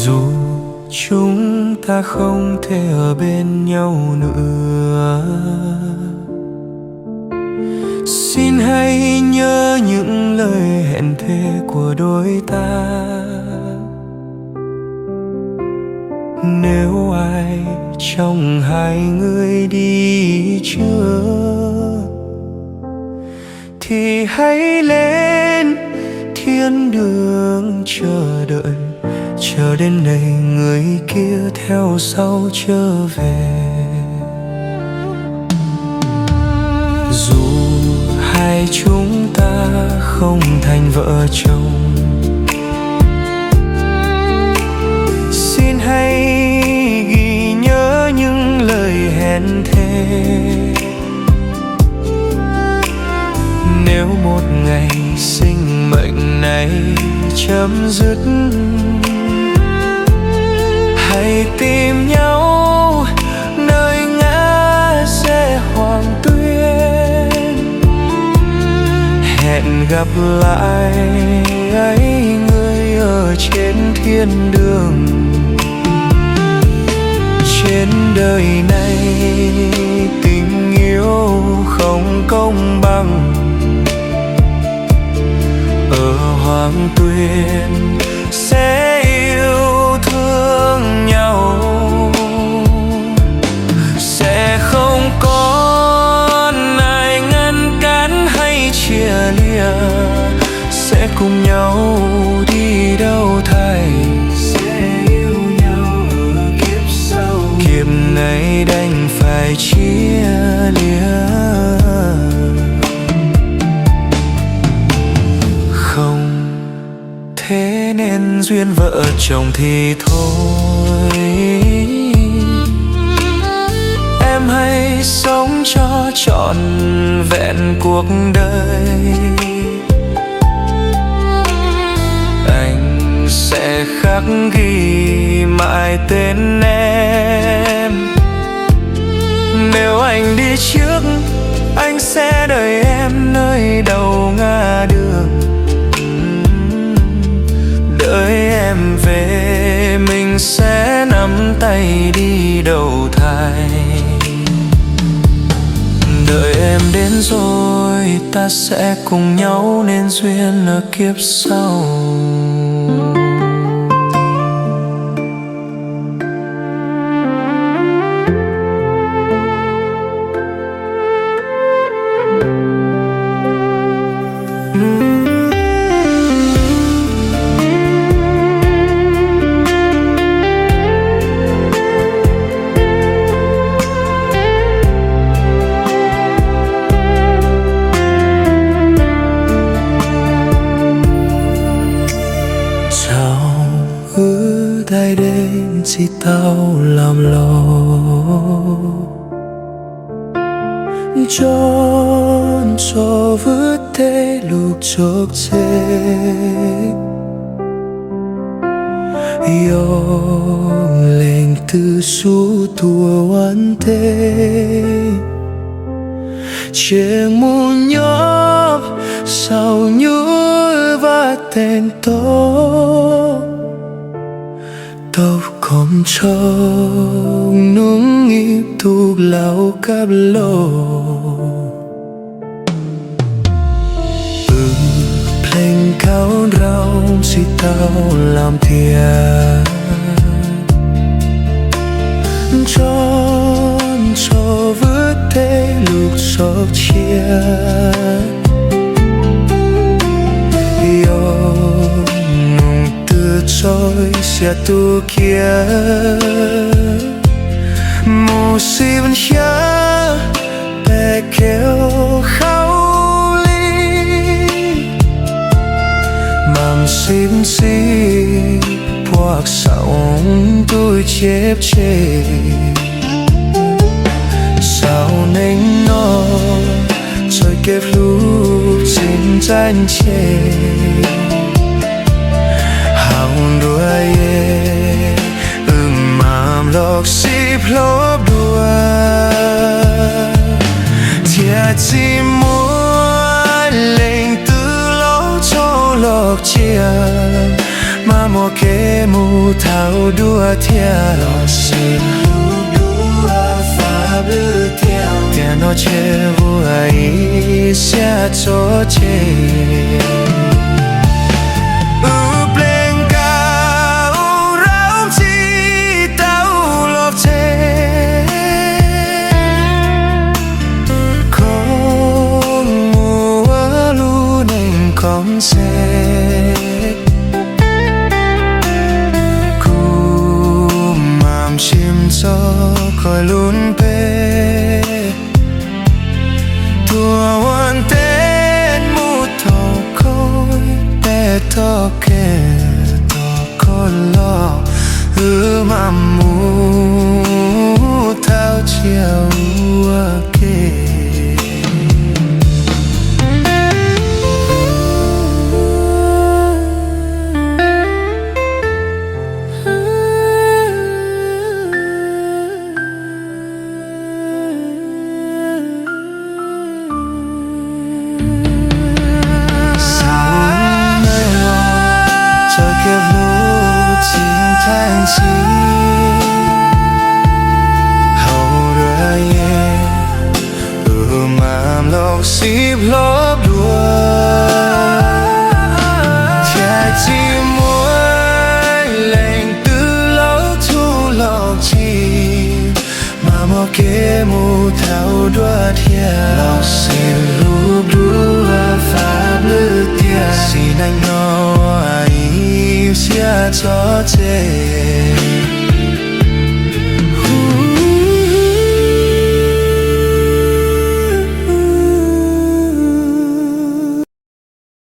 Dù chúng ta không thể ở bên nhau nữa, xin hãy nhớ những lời hẹn thề của đôi ta. Nếu ai trong hai người đi trước thì hãy lên thiên đường chờ đợi, chờ đến ngày người kia theo sau trở về. Dù hai chúng ta không thành vợ chồng, xin hãy ghi nhớ những lời hẹn thề. Nếu một ngày sinh mệnh này chấm dứt, hãy tìm nhau nơi ngã rẽ Hoàng Tuyên. Hẹn gặp lại ấy người ở trên thiên đường. Trên đời này tình yêu không công bằng, ở Hoàng Tuyên sẽ yêu thương nhau, sẽ không còn ai ngăn cản hay chia lìa, sẽ cùng nhau đi đầu thai, sẽ yêu nhau ở kiếp sau. Kiếp này đành phải chia lìa, không thế nên duyên vợ chồng thì thôi. Em hãy sống cho trọn vẹn cuộc đời, anh sẽ khắc ghi mãi tên em. Nếu anh đi trước, anh sẽ đợi em nơi đầu ngã đường. Đợi em về, mình sẽ nắm tay đi đầu thai. Đợi em đến rồi, ta sẽ cùng nhau nên duyên ở kiếp sau. Ai đến chỉ tao làm lo, trốn cho vứt thế lục chốc chê. Yêu lên từ su tua oan thế, chieng muốn nhóp sao nhúi và tên tốt. Tao không trông nung nghiệp thuộc lão cáp lô. Pleng cao rau si tao làm thiệt, tròn cho vứt thế lục sọc chia. Rồi sẽ tu kia mù si vẫn nhớ bè kêu khâu ly mang xin si hoặc sóng tôi chép chê sao nên nó rồi kẹp lúc xin danh chê. Đua ye mam lok si plop đua thiệt chỉ muốn lên từ lâu cho lok chia mà một kế mù thao đua theo lo xin lu đua pháp lư theo tiền nó che vua ấy sẽ cho che không sẽ cú màm chim gió khỏi luôn bê thua hoàn tên một thầu khôi để to kề to con lo màm mù thao chiều kề thanh xí hầu đưa ye màm lộc xíp lốp đua thia chi muối lệnh từ lâu thu lộc chi mà mò kế mù thao đua thia lộc xin lốp đua pháp lư tia xin anh nói xia cho chê